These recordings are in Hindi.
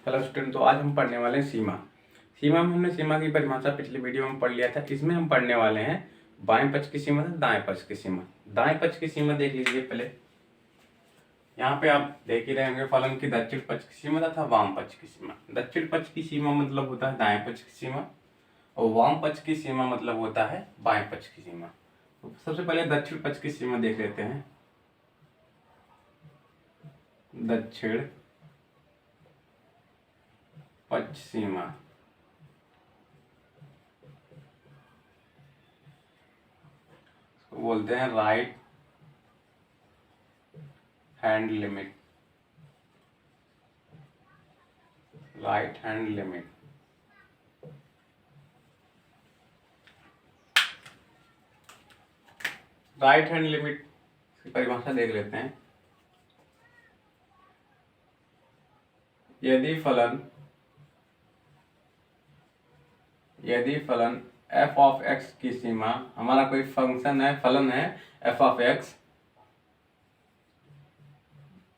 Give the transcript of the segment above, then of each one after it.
हेलो स्टूडेंट, तो आज हम पढ़ने वाले हैं सीमा। सीमा में हमने सीमा की परिभाषा पिछले वीडियो में पढ़ लिया था। इसमें हम पढ़ने वाले हैं बाएं पक्ष की सीमा तथा दाएं पक्ष की सीमा। दाएं पक्ष की सीमा देख लीजिए पहले। यहाँ पे आप देख ही रहे होंगे फलन की दक्षिण पक्ष की सीमा तथा वाम पक्ष की सीमा। दक्षिण पक्ष की सीमा मतलब होता है दाएं पक्ष की सीमा, और वाम पक्ष की सीमा मतलब होता है बाएं पक्ष की सीमा। तो सबसे पहले दक्षिण पक्ष की सीमा देख लेते हैं। दक्षिण पक्ष सीमा बोलते हैं right hand limit. Right hand limit right hand limit की परिभाषा देख लेते हैं। यदि फलन f ऑफ x की सीमा, हमारा कोई फंक्शन है, फलन है f ऑफ x,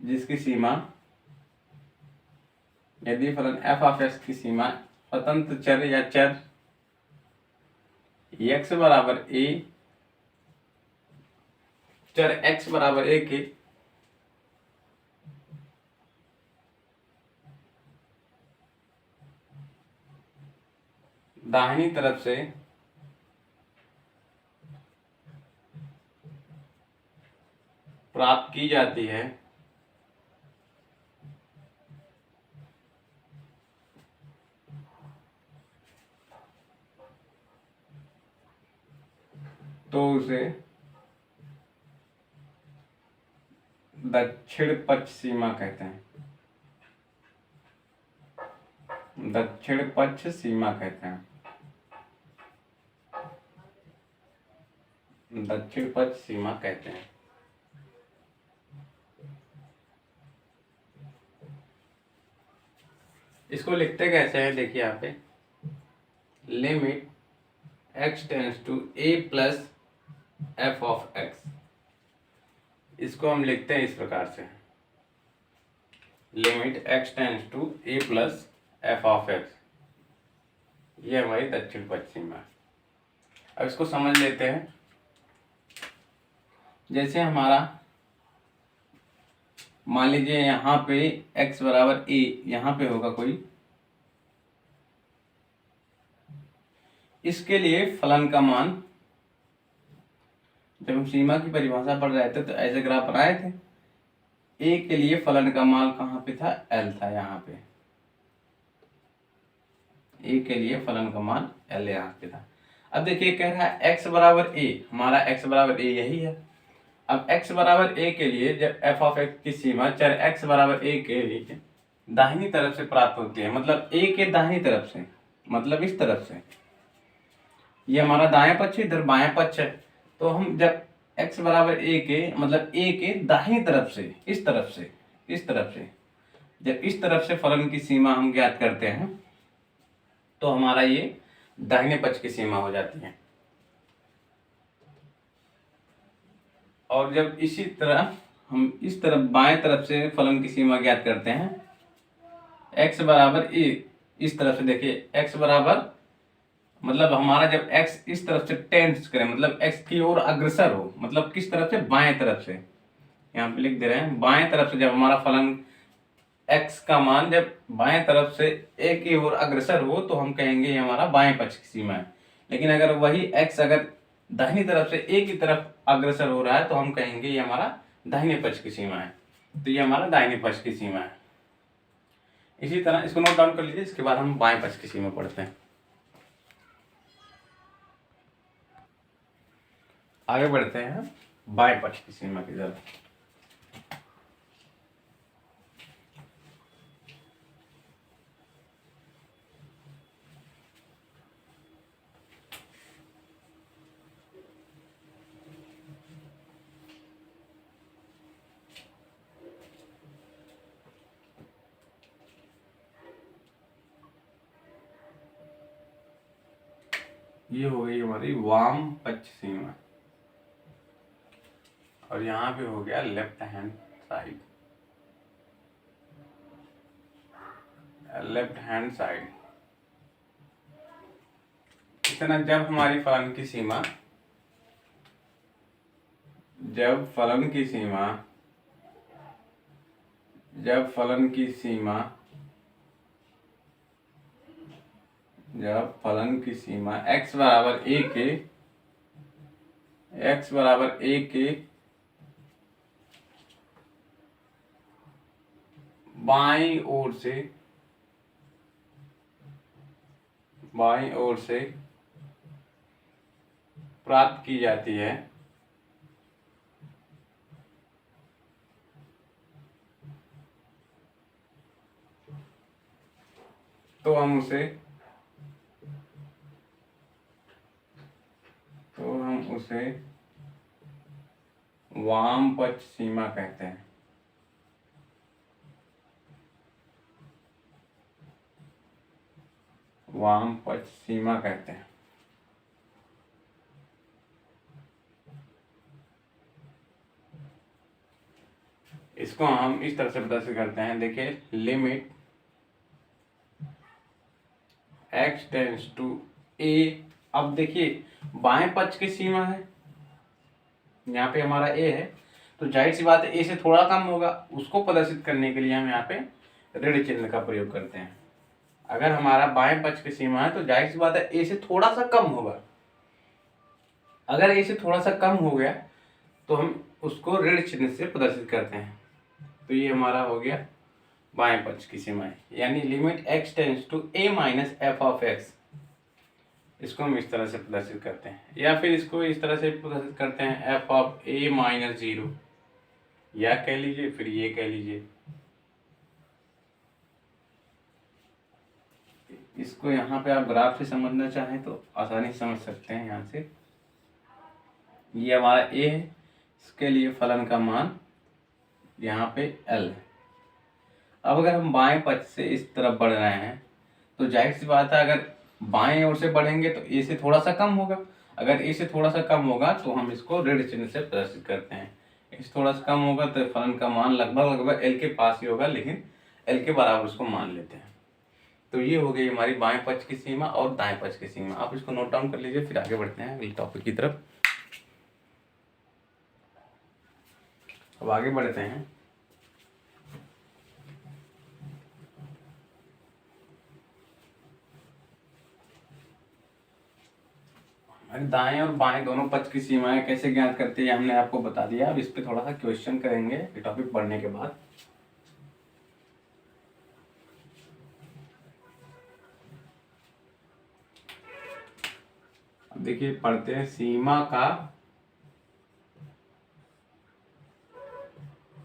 जिसकी सीमा, यदि फलन f ऑफ x की सीमा स्वतंत्र चर या चर x बराबर a, चर x बराबर a के दाहिनी तरफ से प्राप्त की जाती है, तो उसे दक्षिण पक्ष सीमा कहते हैं। दक्षिण पक्ष सीमा कहते हैं। दक्षिण पक्ष सीमा कहते हैं। इसको लिखते कैसे हैं, देखिए यहाँ पे, limit x tends to a plus f of x। इसको हम लिखते हैं इस प्रकार से, limit x tends to a plus f of x। ये हमारी दक्षिण पक्ष सीमा है। अब इसको समझ लेते हैं। जैसे हमारा मान लीजिए यहाँ पे x बराबर a, यहाँ पे होगा कोई, इसके लिए फलन का मान, जब हम सीमा की परिभाषा पढ़ रहे थे तो ऐसे ग्राफ बनाए थे। a के लिए फलन का मान कहाँ पे था, l था यहाँ पे। a के लिए फलन का मान l यहाँ पे था। अब देखिए कह रहा है x बराबर a, हमारा x बराबर a यही है। अब x बराबर a के लिए जब f ऑफ x की सीमा चर x बराबर a के लिए दाहिनी तरफ से प्राप्त होती है, मतलब a के दाहिनी तरफ से, मतलब इस तरफ से, ये हमारा दाएं पक्ष है, इधर बाएं पक्ष है। तो हम जब x बराबर a के, मतलब a के दाहिनी तरफ से, इस तरफ से, इस तरफ से, जब इस तरफ से फलन की सीमा हम ज्ञात करते हैं तो हमारा ये दाहिने पक्ष की सीमा हो जाती है। और जब इसी तरह हम इस तरफ बाएं तरफ से फलन की सीमा ज्ञात करते हैं, x बराबर a, इस तरफ से देखिए x बराबर, मतलब हमारा जब x इस तरफ से टेंड्स करे, मतलब x की ओर अग्रसर हो, मतलब किस तरफ से, बाएं तरफ से, यहाँ पे लिख दे रहे हैं बाएं तरफ से, जब हमारा फलन x का मान जब बाएं तरफ से a की ओर अग्रसर हो तो हम कहेंगे ये हमारा बाएं पक्ष की सीमा है। लेकिन अगर वही x अगर दाहिनी तरफ से a की तरफ अग्रसर हो रहा है तो हम कहेंगे ये हमारा दाहिने पक्ष की सीमा है। तो ये हमारा दाहिने पक्ष की सीमा है। इसी तरह इसको नोट डाउन कर लीजिए, इसके बाद हम बाएं पक्ष की सीमा पढ़ते हैं। आगे बढ़ते हैं बाएं पक्ष की सीमा की तरफ। ये हो गई हमारी वाम पक्ष सीमा, और यहाँ पे हो गया left hand side. Left hand side. इतना जब हमारी फलन की सीमा, जब फलन की सीमा जब फलन की सीमा x बराबर a के बाईं ओर से प्राप्त की जाती है, तो हम उसे वाम पक्ष सीमा कहते हैं। वाम पक्ष सीमा कहते हैं। इसको हम इस तरह से प्रदर्शित करते हैं। देखिए, limit x tends to a। अब देखिए बाएं पक्ष की सीमा है, यहाँ पे हमारा a है, तो जाहिर सी बात है a से थोड़ा कम होगा। उसको प्रदर्शित करने के लिए हम यहाँ पे ऋण चिन्ह का प्रयोग करते हैं। अगर हमारा बाएं पक्ष की सीमा है तो जाहिर सी बात है a से थोड़ा सा कम होगा। अगर a से थोड़ा सा कम हो गया तो हम उसको ऋण चिन्ह से प्रदर्शित करते हैं। तो ये हमारा हो गया बाएं पक्ष की सीमा, यानी limit x tends to a minus F of x। इसको हम इस तरह से प्रदर्शित करते हैं, या फिर इसको इस तरह से प्रदर्शित करते हैं f ऑफ a माइनस 0, या कह लीजिए, फिर ये कह लीजिए। इसको यहाँ पे आप ग्राफ से समझना चाहें तो आसानी से समझ सकते हैं। यहाँ से ये हमारा a है, इसके लिए फलन का मान यहाँ पे l है। अब अगर हम बाएं पक्ष से इस तरफ बढ़ रहे हैं तो जाहिर सी बात है अगर बाएं ओर से बढ़ेंगे तो a से थोड़ा सा कम होगा। अगर a से थोड़ा सा कम होगा तो हम इसको ऋण चिन्ह से प्रदर्शित करते हैं। इससे थोड़ा सा कम होगा तो फलन का मान लगभग l के पास ही होगा, लेकिन l के बराबर उसको मान लेते हैं। तो ये हो गई हमारी बाएं पक्ष की सीमा और दाएं पक्ष की सीमा। आप इसको नोट डाउन कर लीजिए, फिर आगे बढ़ते हैं अगले टॉपिक की तरफ। अब आगे बढ़ते हैं। दाएं और बाएं दोनों पक्ष की सीमाएं कैसे ज्ञात करते हैं हमने आपको बता दिया। अब इस पे थोड़ा सा क्वेश्चन करेंगे ये टॉपिक पढ़ने के बाद। अब देखिए पढ़ते हैं, सीमा का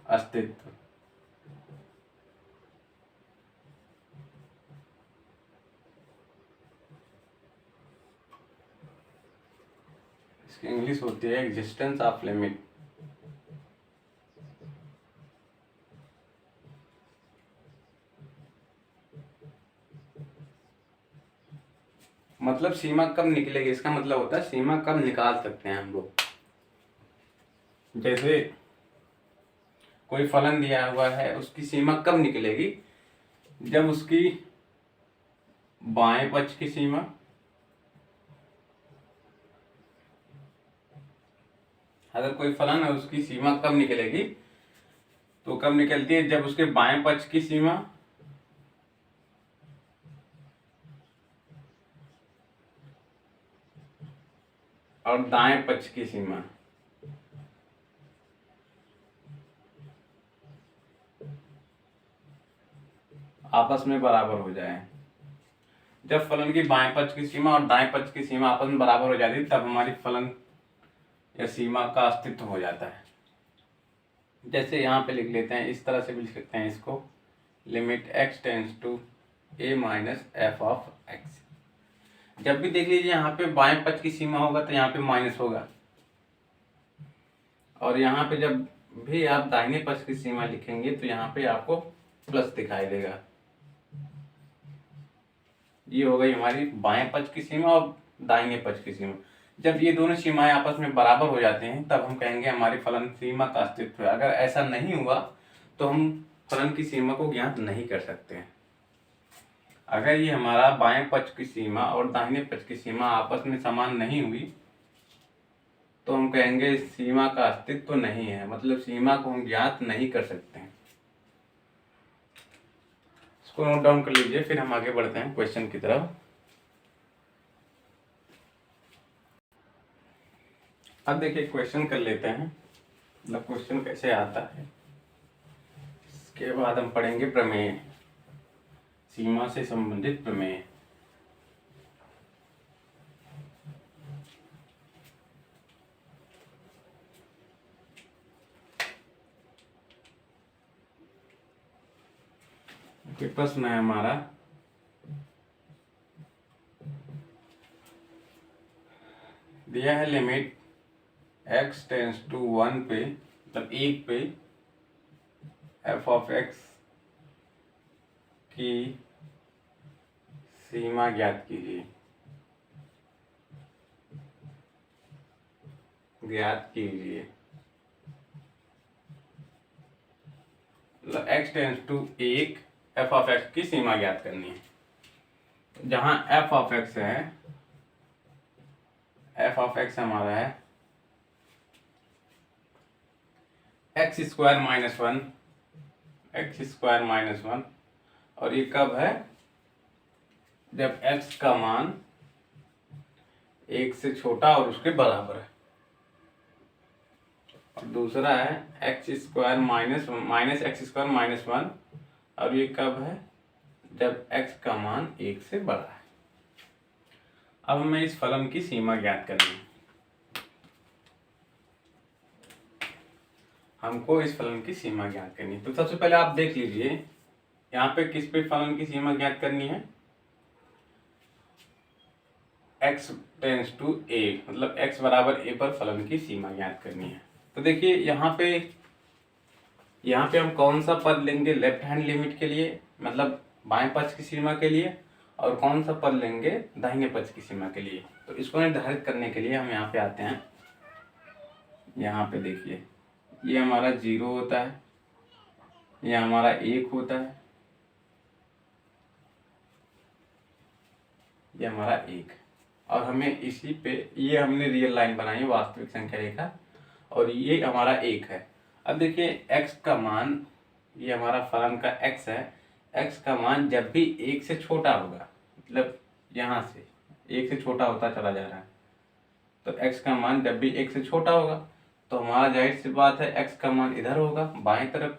अस्तित्व। इसकी इंग्लिश होती है एग्जिस्टेंस ऑफ लिमिट। मतलब सीमा कब निकलेगी, इसका मतलब होता है सीमा कब निकाल सकते हैं हम लोग। जैसे कोई फलन दिया हुआ है, उसकी सीमा कब निकलेगी, जब उसकी बाएं पक्ष की सीमा अगर कोई फलन है उसकी सीमा कब निकलेगी, तो कब निकलती है जब उसके बाएं पक्ष की सीमा और दाएं पक्ष की सीमा आपस में बराबर हो जाए। जब फलन की बाएं पक्ष की सीमा और दाएं पक्ष की सीमा आपस में बराबर हो जाती है तब हमारी फलन या सीमा का अस्तित्व हो जाता है। जैसे यहाँ पे लिख लेते हैं, इस तरह से भी लिख सकते हैं इसको, limit x tends to a minus F of x। जब भी देख लीजिए यहाँ पे बाएं पक्ष की सीमा होगा तो यहाँ पे माइनस होगा, और यहाँ पे जब भी आप दाहिने पक्ष की सीमा लिखेंगे तो यहाँ पे आपको प्लस दिखाई देगा। ये हो गई हमारी बाएं पक्ष की सीमा और दाहिने पक्ष की सीमा। जब ये दोनों सीमाएं आपस में बराबर हो जाते हैं तब हम कहेंगे हमारी फलन सीमा का अस्तित्व है। अगर ऐसा नहीं हुआ तो हम फलन की सीमा को ज्ञात नहीं कर सकते हैं। अगर ये हमारा बाएं पक्ष की सीमा और दाहिने पक्ष की सीमा आपस में समान नहीं हुई तो हम कहेंगे सीमा का अस्तित्व तो नहीं है, मतलब सीमा को हम ज्ञात नहीं कर सकते हैं। इसको नोट डाउन कर लीजिए, फिर हम आगे बढ़ते हैं क्वेश्चन की तरफ। अब देखिए क्वेश्चन कर लेते हैं, मतलब क्वेश्चन कैसे आता है। इसके बाद हम पढ़ेंगे प्रमेय, सीमा से संबंधित प्रमेय। प्रश्न है हमारा, दिया है लिमिट x टेंस टू 1 पे, मतलब 1 पे f ऑफ x की सीमा ज्ञात कीजिए। मतलब x tends to 1 f of x की सीमा ज्ञात करनी है। जहां f ऑफ x है, f ऑफ x हमारा है x स्क्वायर माइनस 1, और ये कब है, जब x का मान 1 से छोटा और उसके बराबर है। और दूसरा है x square minus x square minus 1, और ये कब है, जब x का मान 1 से बड़ा है। अब हमें इस फलन की सीमा ज्ञात करनी है। हमको इस फलन की सीमा ज्ञात करनी है। तो सबसे पहले आप देख लीजिए यहाँ पे किस पे फलन की सीमा ज्ञात करनी है, x टेंस टू a, मतलब x बराबर a पर फलन की सीमा ज्ञात करनी है। तो देखिए यहाँ पे हम कौन सा पद लेंगे लेफ्ट हैंड लिमिट के लिए, मतलब बाएं पक्ष की सीमा के लिए, और कौन सा पद लेंगे दाहिने पक्ष की सीमा के लिए। तो इसको निर्धारित करने के लिए हम यहाँ पे आते हैं। यहाँ पे देखिए ये हमारा 0 होता है, ये हमारा 1 होता है, ये हमारा 1, और हमें इसी पे ये हमने रियल लाइन बनाई है, वास्तविक संख्या रेखा, और ये हमारा 1 है। अब देखिए x का मान, ये हमारा फलन का x है, x का मान जब भी 1 से छोटा होगा, मतलब यहाँ से 1 से छोटा होता चला जा रहा है, तो x का मान जब भी 1 से छोटा होगा तो हमारा जाहिर सी बात है x का मान इधर होगा बाएं तरफ।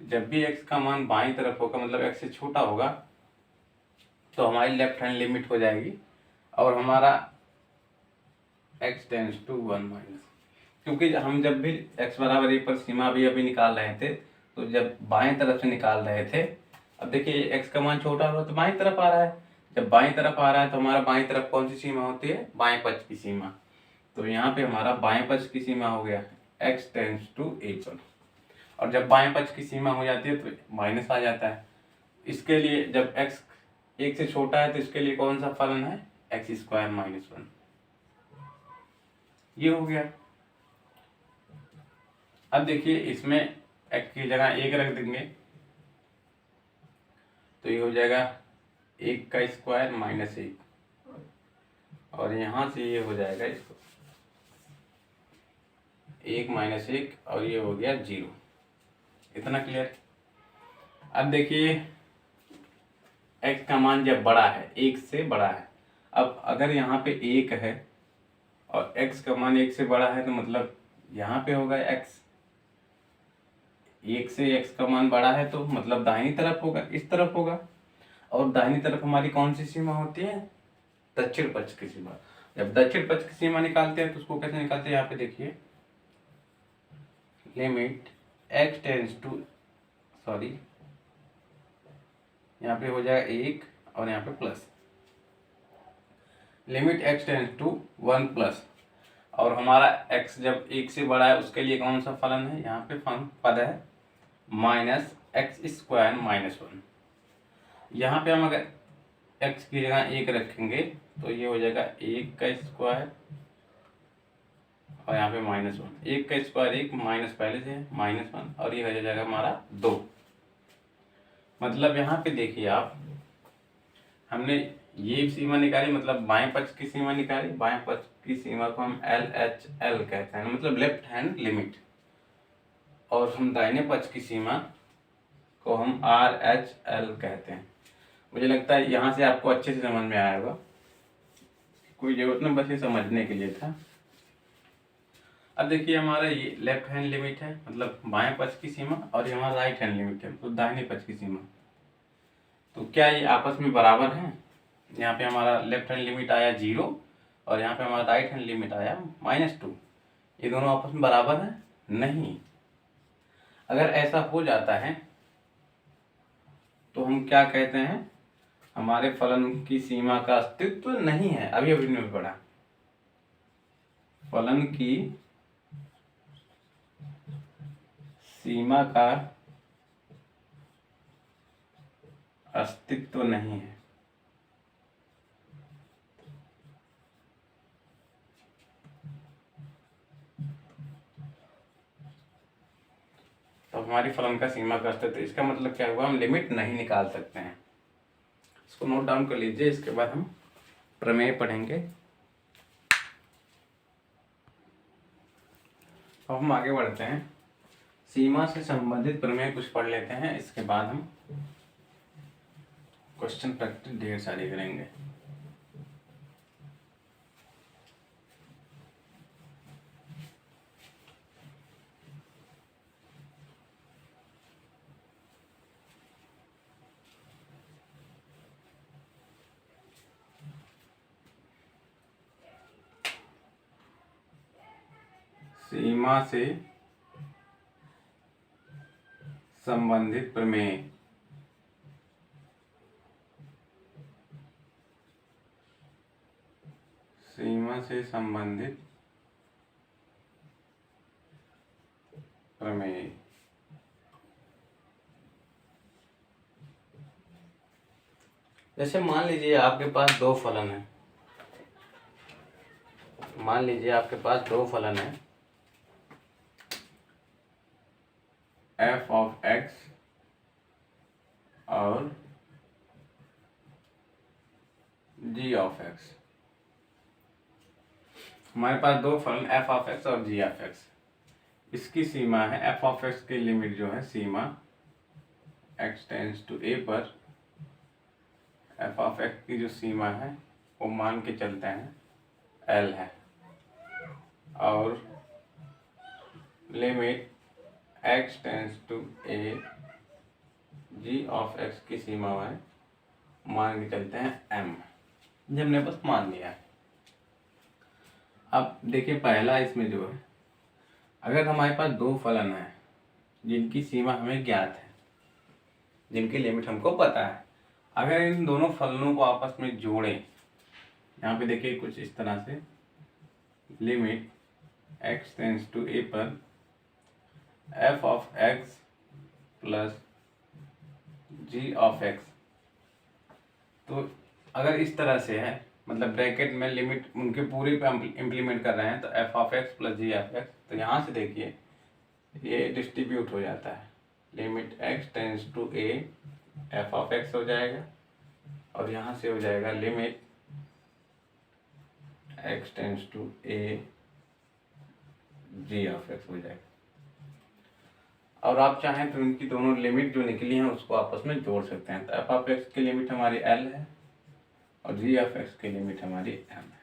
जब भी x का मान बाएं तरफ होगा, मतलब x से छोटा होगा, तो हमारी लेफ्ट हैंड लिमिट हो जाएगी, और हमारा x टेंस टू 1 माइनस, क्योंकि हम जब भी x बराबर 1 पर सीमा भी अभी निकाल रहे थे, तो जब बाएं तरफ से निकाल रहे थे, अब देखिए x का मान छोटा होगा तो बाएं तरफ आ रहा है, जब बाएं तरफ आ रहा है तो हमारा बाएं तरफ कौन सी सीमा होती है, बाएं पक्ष की सीमा। तो यहाँ पे हमारा बाएं पक्ष की सीमा हो गया x टेंस टू 1, और जब बाएं पक्ष की सीमा हो जाती है तो माइनस आ जाता है। इसके लिए जब x 1 से छोटा है तो इसके लिए कौन सा फलन है, एक्स स्क्वायर माइनस 1, ये हो गया। अब देखिए इसमें x की जगह 1 रख देंगे तो ये हो जाएगा 1 का स्क्वायर माइनस 1, और यहाँ से ये हो जाएगा इसको 1 माइनस 1, और ये हो गया 0। इतना क्लियर। अब देखिए x का मान जब बड़ा है, 1 से बड़ा है, अब अगर यहाँ पे 1 है और x का मान 1 से बड़ा है तो मतलब यहाँ पे होगा x, 1 से x का मान बड़ा है तो मतलब दाहिनी तरफ होगा, इस तरफ होगा, और दाहिनी तरफ हमारी कौन सी सीमा होती है, दक्षिण पक्ष की सीमा। जब दक्षिण पक्ष की सीमा निकालते हैं तो उसको कैसे निकालते हैं, यहाँ पे देखिए limit x tends to, sorry यहाँ पे हो जाएगा 1 और यहाँ पे plus, limit x tends to 1 plus, और हमारा x जब 1 से बड़ा है उसके लिए कौन सा फलन है, यहाँ पे फलन पद है माइनस एक्स स्क्वायर माइनस 1। यहाँ पे हम अगर x की जगह 1 रखेंगे तो ये हो जाएगा 1 का स्क्वायर और यहाँ पे माइनस 1, 1 का स्क्वायर 1 माइनस पहले से है माइनस 1, और ये हो जाएगा हमारा 2। मतलब यहाँ पे देखिए आप हमने ये सीमा निकाली, मतलब बाएं पक्ष की सीमा निकाली। बाएं पक्ष की सीमा को हम LHL कहते हैं, मतलब लेफ्ट हैंड लिमिट। और हम दाहिने पक्ष की सीमा को हम RHL कहते हैं। मुझे लगता है यहाँ से आपको अच्छे से समझ में आया होगा, कोई जरूरत नहीं, बस ये समझने के लिए था। अब देखिए हमारा ये लेफ्ट हैंड लिमिट है, मतलब बाएं पक्ष की सीमा, और ये हमारा राइट हैंड लिमिट है, मतलब दाहिने पक्ष की सीमा। तो क्या ये आपस में बराबर हैं? यहाँ पे हमारा लेफ्ट हैंड लिमिट आया 0 और यहाँ पे हमारा राइट हैंड लिमिट आया -2। ये दोनों आपस में बराबर हैं? नहीं। अगर ऐसा हो जाता है तो हम क्या कहते हैं, हमारे फलन की सीमा का अस्तित्व नहीं है। अभी अभी नहीं पढ़ा, फलन की सीमा का अस्तित्व नहीं है। तो हमारी फलन का सीमा का अस्तित्व, इसका मतलब क्या हुआ, हम लिमिट नहीं निकाल सकते हैं। इसको नोट डाउन कर लीजिए, इसके बाद हम प्रमेय पढ़ेंगे। अब हम आगे बढ़ते हैं, सीमा से संबंधित प्रमेय कुछ पढ़ लेते हैं, इसके बाद हम क्वेश्चन प्रैक्टिस ढेर सारी करेंगे। सीमा से संबंधित प्रमेय। सीमा से संबंधित प्रमेय। जैसे मान लीजिए आपके पास दो फलन है, मान लीजिए आपके पास दो फलन है, f(x) और g(x). हमारे पास दो फलन f(x) और g(x). इसकी सीमा है, f(x) की लिमिट जो है, सीमा x टेंड्स टू a पर f(x) की जो सीमा है वो मान के चलते हैं L है, और limit x tends to a g(x) की सीमा है मान के चलते हैं M। ये हमने बस मान लिया है। अब देखिए पहला इसमें जो है, अगर हमारे पास दो फलन है जिनकी सीमा हमें ज्ञात है, जिनकी लिमिट हमको पता है, अगर इन दोनों फलनों को आपस में जोड़ें, यहाँ पे देखिए कुछ इस तरह से, limit x tends to a पर f(x) प्लस g(x), तो अगर इस तरह से है, मतलब ब्रैकेट में लिमिट उनके पूरे पे हम इम्प्लीमेंट कर रहे हैं, तो f(x) प्लस g(x), तो यहाँ से देखिए ये डिस्ट्रीब्यूट हो जाता है, limit x tends to a f(x) हो जाएगा, और यहाँ से हो जाएगा limit x tends to a g(x) हो जाएगा। और आप चाहें तो इनकी दोनों लिमिट जो निकली हैं उसको आपस में जोड़ सकते हैं। तो f(x) की लिमिट हमारी L है और g(x) की लिमिट हमारी M है।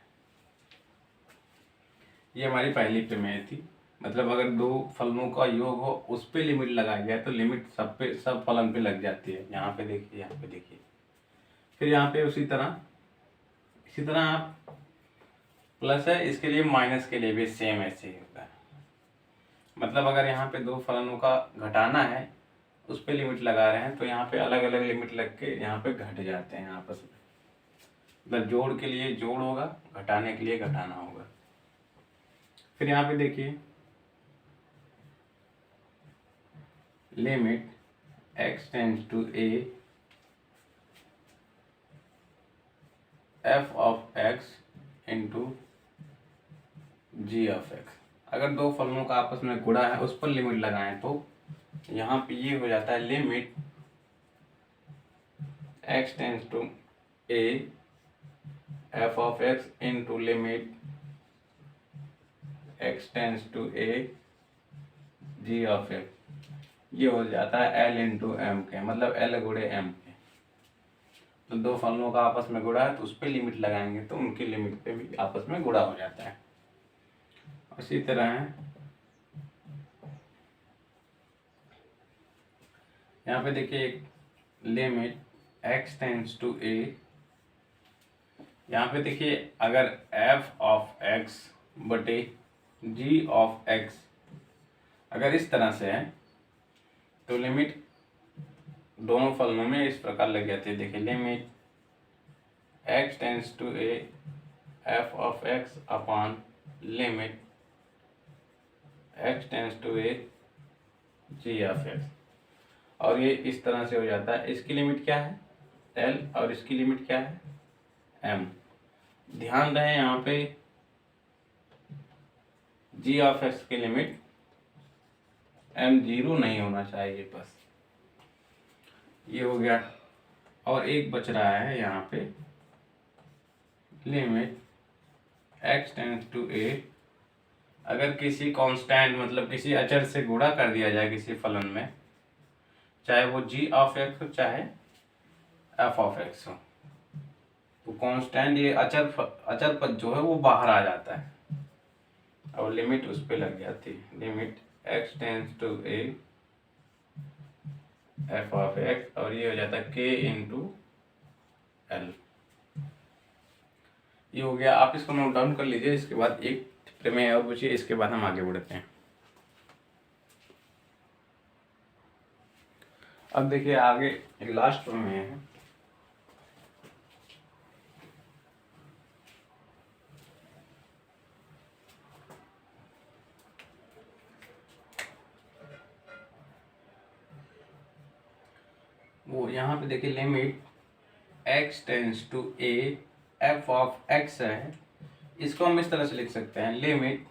ये हमारी पहली प्रमेय थी, मतलब अगर दो फलनों का योग हो उस पे लिमिट लगाई जाए तो लिमिट सब पे, सब फलन पे लग जाती है। यहाँ पे देखिए, यहाँ पे देखिए, फिर यहाँ पे इसी तरह आप प्लस है, इसके लिए माइनस के लिए भी सेम ऐसे ही होता है। मतलब अगर यहाँ पे दो फलनों का घटाना है, उस पे लिमिट लगा रहे हैं, तो यहाँ पे अलग अलग लिमिट लग के यहाँ पे घट जाते हैं आपस में। मतलब जोड़ के लिए जोड़ होगा, घटाने के लिए घटाना होगा। फिर यहाँ पे देखिए limit x tends to a f(x) into g(x). अगर दो फलनों का आपस में गुणा है, उस पर लिमिट लगाएं, तो यहाँ पे ये हो जाता है limit x tends to A F of X into limit X tends to A G of X, ये हो जाता है एल इंटू एम के, मतलब एल गुणे एम के। तो दो फलनों का आपस में गुणा है तो उस पर लिमिट लगाएंगे तो उनकी लिमिट पे भी आपस में गुणा हो जाता है। इसी तरह है यहाँ पे देखिए एक limit x tends to a, यहाँ पे देखिए अगर f ऑफ x बटे g ऑफ x अगर इस तरह से है तो लिमिट दोनों फलनों में इस प्रकार लग जाती है। देखिए limit x tends to a f of x upon limit x tends to a g of x, और ये इस तरह से हो जाता है। इसकी लिमिट क्या है l और इसकी लिमिट क्या है m। ध्यान रहे यहाँ पे g ऑफ x की लिमिट m जीरो नहीं होना चाहिए, बस ये हो गया। और एक बच रहा है यहाँ पे limit x tends to a, अगर किसी कांस्टेंट मतलब किसी अचर से गुणा कर दिया जाए किसी फलन में, चाहे वो g ऑफ x हो चाहे f ऑफ x हो, तो कांस्टेंट ये अचर पद जो है वो बाहर आ जाता है और लिमिट उस पे लग जाती है। Limit x tends to a f of x, और ये हो जाता है k इंटू एल। ये हो गया, आप इसको नोट डाउन कर लीजिए। इसके बाद एक प्रमेय और पूछिए, इसके बाद हम आगे बढ़ते हैं। अब देखिए आगे एक लास्ट प्रमेय है। वो यहाँ पे देखिए limit x tends to a f of x है। इसको हम इस तरह से लिख सकते हैं limit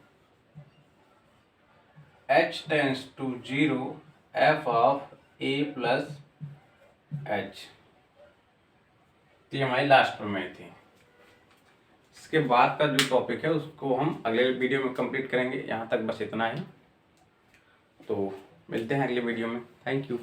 h tends to 0 f of a plus h। ये हमारी लास्ट प्रमेय थी। इसके बाद का जो टॉपिक है उसको हम अगले वीडियो में कंप्लीट करेंगे। यहाँ तक बस इतना ही, तो मिलते हैं अगले वीडियो में। Thank you.